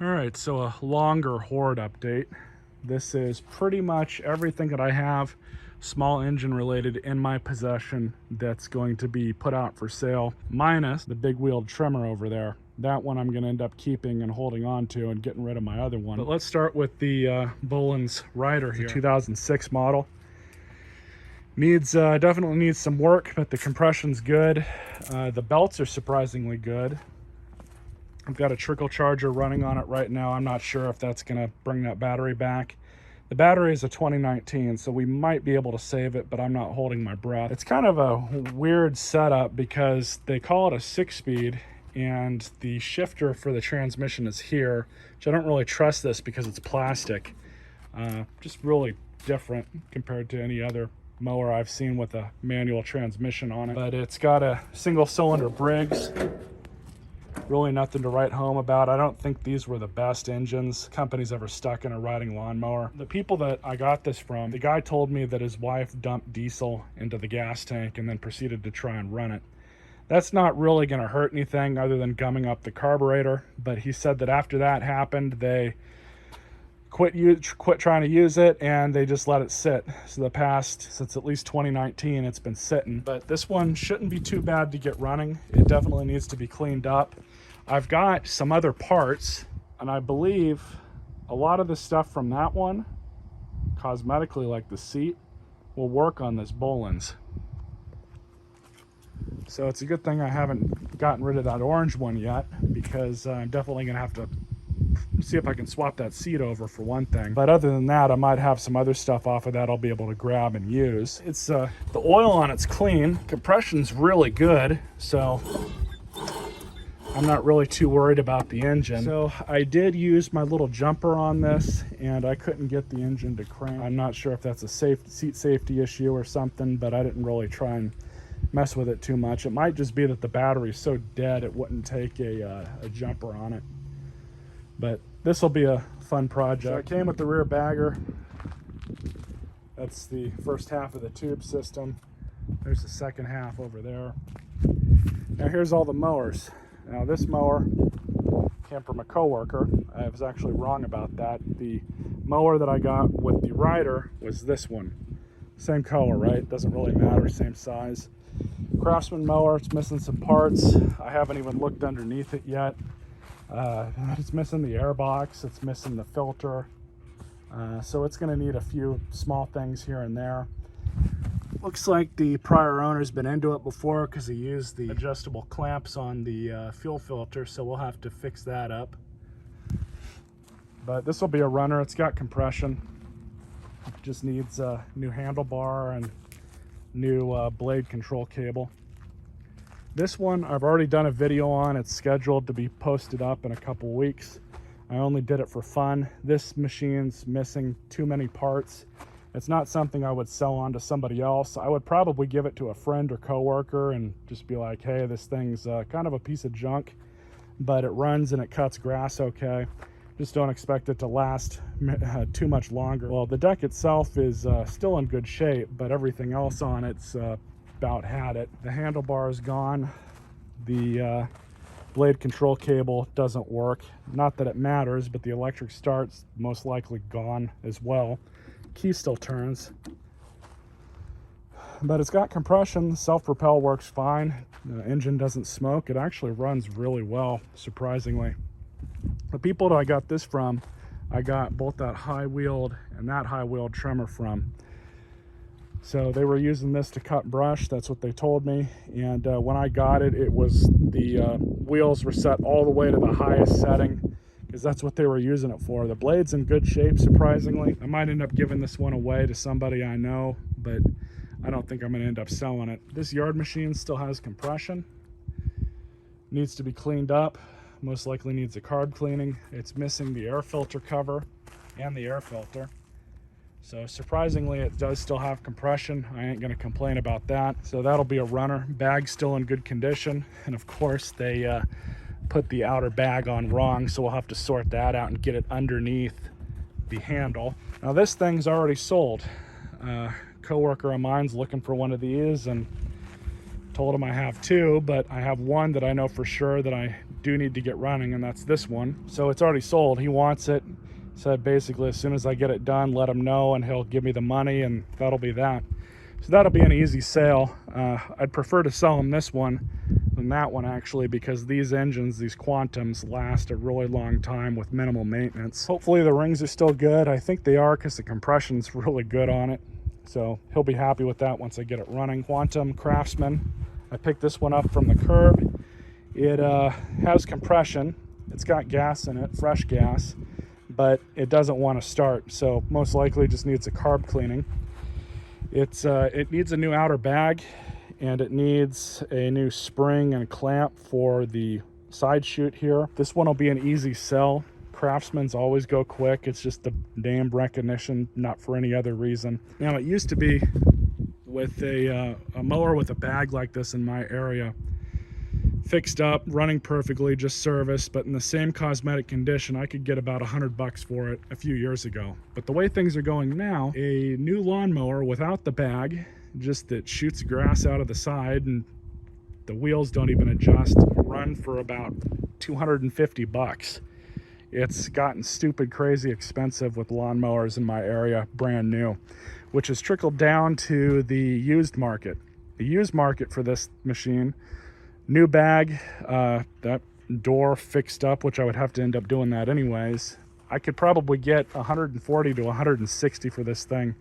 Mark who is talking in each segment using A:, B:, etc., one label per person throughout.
A: All right, so a longer Horde update. This is pretty much everything that I have small engine related in my possession that's going to be put out for sale, minus the big wheeled trimmer over there. That one I'm going to end up keeping and holding on to and getting rid of my other one. But let's start with the Boland's Rider here, 2006 model. Definitely needs some work, but the compression's good. The belts are surprisingly good. I've got a trickle charger running on it right now. I'm not sure if that's going to bring that battery back. The battery is a 2019, so we might be able to save it, but I'm not holding my breath. It's kind of a weird setup because they call it a 6-speed, and the shifter for the transmission is here, which I don't really trust this because it's plastic. Just really different compared to any other mower I've seen with a manual transmission on it. But it's got a single-cylinder Briggs. Really nothing to write home about. I don't think these were the best engines company's ever stuck in a riding lawnmower. The people that I got this from, the guy told me that his wife dumped diesel into the gas tank and then proceeded to try and run it. That's not really going to hurt anything other than gumming up the carburetor, but he said that after that happened, they quit trying to use it and they just let it sit. So since at least 2019, it's been sitting. But this one shouldn't be too bad to get running. It definitely needs to be cleaned up. I've got some other parts, and I believe a lot of the stuff from that one, cosmetically like the seat, will work on this Boland's. So it's a good thing I haven't gotten rid of that orange one yet, because I'm definitely going to have to see if I can swap that seat over for one thing. But other than that, I might have some other stuff off of that I'll be able to grab and use. It's the oil on it's clean, compression's really good, so I'm not really too worried about the engine. So I did use my little jumper on this and I couldn't get the engine to crank. I'm not sure if that's a seat safety issue or something, but I didn't really try and mess with it too much. It might just be that the battery's so dead it wouldn't take a jumper on it. But this will be a fun project. So it came with the rear bagger. That's the first half of the tube system. There's the second half over there. Now here's all the mowers. Now this mower came from a coworker. I was actually wrong about that. The mower that I got with the Rider was this one. Same color, right? Doesn't really matter, same size. Craftsman mower, it's missing some parts. I haven't even looked underneath it yet. It's missing the air box, it's missing the filter. So it's gonna need a few small things here and there. Looks like the prior owner's been into it before because he used the adjustable clamps on the fuel filter, so we'll have to fix that up. But this will be a runner. It's got compression. It just needs a new handlebar and new blade control cable. This one I've already done a video on. It's scheduled to be posted up in a couple weeks. I only did it for fun. This machine's missing too many parts. It's not something I would sell on to somebody else. I would probably give it to a friend or coworker and just be like, hey, this thing's kind of a piece of junk, but it runs and it cuts grass okay. Just don't expect it to last too much longer. Well, the deck itself is still in good shape, but everything else on it's about had it. The handlebar is gone. The blade control cable doesn't work. Not that it matters, but the electric start's most likely gone as well. Key still turns, but it's got compression. Self-propel works fine. The engine doesn't smoke. It actually runs really well, surprisingly. The people that I got this from, I got both that high-wheeled and that high-wheeled trimmer from. So they were using this to cut brush. That's what they told me. And when I got it, it was the wheels were set all the way to the highest setting, because that's what they were using it for. The blade's in good shape, surprisingly. I might end up giving this one away to somebody I know, but I don't think I'm gonna end up selling it. This yard machine still has compression. Needs to be cleaned up. Most likely needs a carb cleaning. It's missing the air filter cover and the air filter. So surprisingly, it does still have compression. I ain't gonna complain about that. So that'll be a runner. Bag's still in good condition. And of course, they put the outer bag on wrong, so we'll have to sort that out and get it underneath the handle. Now this thing's already sold. Coworker of mine's looking for one of these and told him I have two, but I have one that I know for sure that I do need to get running, and that's this one. So it's already sold. He wants it. Said basically as soon as I get it done, let him know and he'll give me the money, and that'll be that. So that'll be an easy sale. I'd prefer to sell him this one than that one, actually, because these engines, these Quantums, last a really long time with minimal maintenance. Hopefully the rings are still good. I think they are, because the compression's really good on it. So he'll be happy with that once I get it running. Quantum Craftsman. I picked this one up from the curb. It has compression. It's got gas in it, fresh gas, but it doesn't want to start. So most likely just needs a carb cleaning. It needs a new outer bag, and it needs a new spring and clamp for the side chute here. This one will be an easy sell. Craftsman's always go quick. It's just the name recognition, not for any other reason. Now, it used to be with a mower with a bag like this in my area, fixed up, running perfectly, just serviced, but in the same cosmetic condition, I could get about $100 for it a few years ago. But the way things are going now, a new lawnmower without the bag, just that shoots grass out of the side and the wheels don't even adjust, run for about $250. It's gotten stupid crazy expensive with lawnmowers in my area, brand new, which has trickled down to the used market. The used market for this machine, new bag, that door fixed up, which I would have to end up doing that anyways. I could probably get 140 to 160 for this thing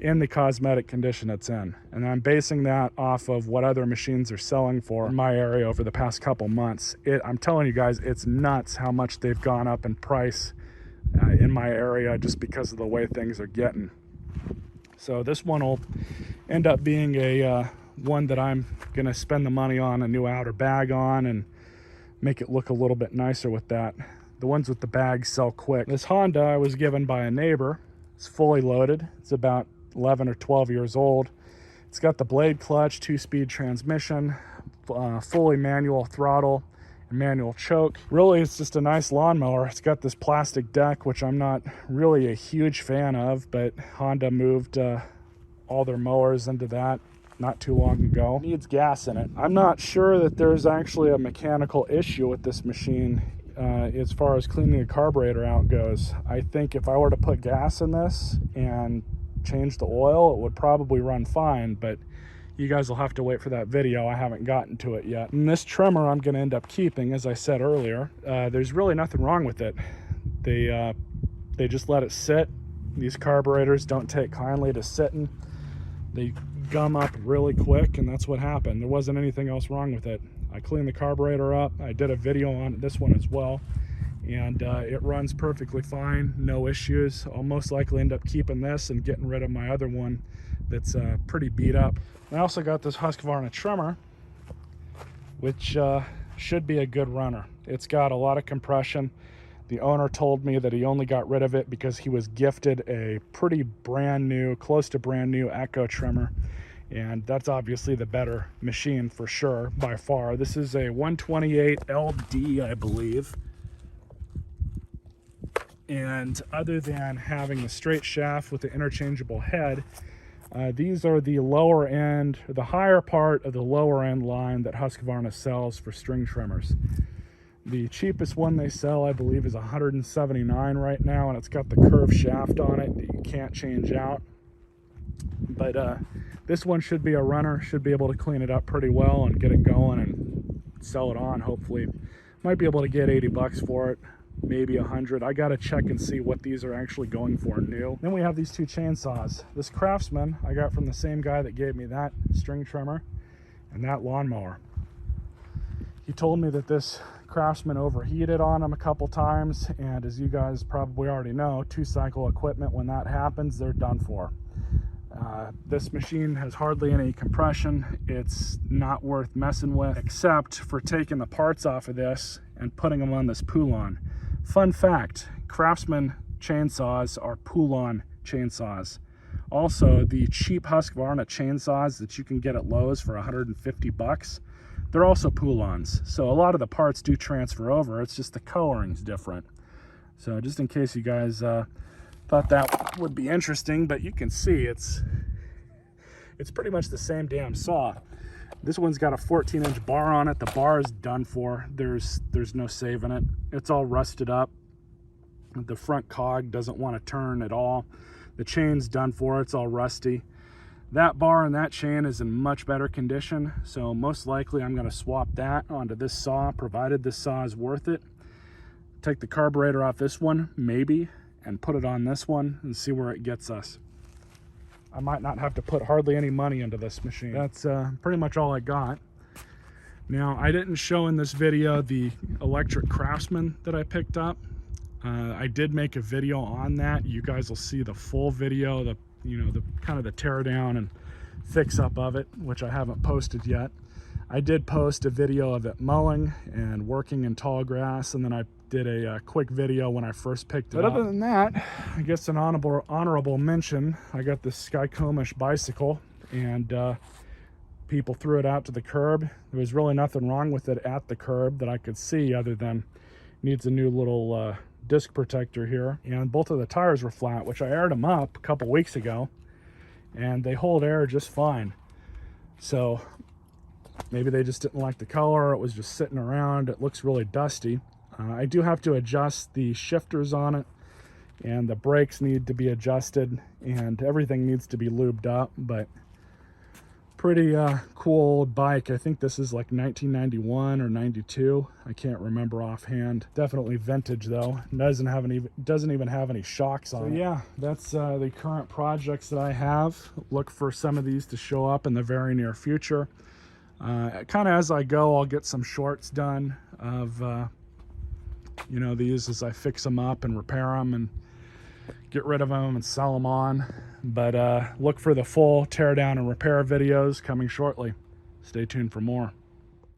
A: in the cosmetic condition it's in. And I'm basing that off of what other machines are selling for in my area over the past couple months. I'm telling you guys, it's nuts how much they've gone up in price in my area just because of the way things are getting. So this one will end up being a one that I'm gonna spend the money on a new outer bag on and make it look a little bit nicer with that. The ones with the bags sell quick. This Honda I was given by a neighbor. It's fully loaded. It's about 11 or 12 years old. It's got the blade clutch, 2-speed transmission, fully manual throttle, and manual choke. Really, it's just a nice lawnmower. It's got this plastic deck, which I'm not really a huge fan of, but Honda moved all their mowers into that not too long ago. It needs gas in it. I'm not sure that there's actually a mechanical issue with this machine as far as cleaning the carburetor out goes. I think if I were to put gas in this and change the oil, it would probably run fine, but you guys will have to wait for that video. I haven't gotten to it yet. And this trimmer I'm going to end up keeping, as I said earlier. There's really nothing wrong with it. They just let it sit. These carburetors don't take kindly to sitting. They gum up really quick, and that's what happened. There wasn't anything else wrong with it. I cleaned the carburetor up. I did a video on this one as well, and it runs perfectly fine, no issues. I'll most likely end up keeping this and getting rid of my other one that's pretty beat up. I also got this Husqvarna trimmer, which should be a good runner. It's got a lot of compression. The owner told me that he only got rid of it because he was gifted a pretty brand new, close to brand new Echo trimmer, and that's obviously the better machine for sure, by far. This is a 128 LD, I believe. And other than having the straight shaft with the interchangeable head, these are the lower end, or the higher part of the lower end line that Husqvarna sells for string trimmers. The cheapest one they sell, I believe, is $179 right now, and it's got the curved shaft on it that you can't change out. But this one should be a runner, should be able to clean it up pretty well and get it going and sell it on, hopefully. Might be able to get 80 bucks for it, maybe 100. I gotta check and see what these are actually going for new. Then we have these two chainsaws. This Craftsman I got from the same guy that gave me that string trimmer and that lawnmower. He told me that this Craftsman overheated on him a couple times, and as you guys probably already know, 2-cycle equipment, when that happens, they're done for. This machine has hardly any compression. It's not worth messing with, except for taking the parts off of this and putting them on this Poulon. Fun fact, Craftsman chainsaws are Poulon chainsaws. Also, the cheap Husqvarna chainsaws that you can get at Lowe's for 150 bucks, they're also Poulons. So a lot of the parts do transfer over. It's just the coloring's different. So just in case you guys thought that would be interesting, but you can see it's pretty much the same damn saw. This one's got a 14-inch bar on it. The bar is done for. There's no saving it. It's all rusted up. The front cog doesn't want to turn at all. The chain's done for. It's all rusty. That bar and that chain is in much better condition, so most likely I'm going to swap that onto this saw, provided this saw is worth it. Take the carburetor off this one, maybe, and put it on this one and see where it gets us. I might not have to put hardly any money into this machine. That's pretty much all I got. Now, I didn't show in this video the electric Craftsman that I picked up. I did make a video on that. You guys will see the full video, the kind of the tear down and fix up of it, which I haven't posted yet. I did post a video of it mowing and working in tall grass, and then I did a quick video when I first picked it up. But other than that, I guess an honorable mention, I got this Skycomish bicycle, and people threw it out to the curb. There was really nothing wrong with it at the curb that I could see, other than needs a new little disc protector here, and both of the tires were flat, which I aired them up a couple weeks ago, and they hold air just fine. So maybe they just didn't like the color. It was just sitting around. It looks really dusty. I do have to adjust the shifters on it, and the brakes need to be adjusted, and everything needs to be lubed up. But pretty cool old bike. I think this is like 1991 or 92. I can't remember offhand. Definitely vintage though. Doesn't even have any shocks on it. So yeah, that's the current projects that I have. Look for some of these to show up in the very near future. Kind of as I go, I'll get some shorts done of these as I fix them up and repair them and get rid of them and sell them on. But look for the full tear down and repair videos coming shortly. Stay tuned for more.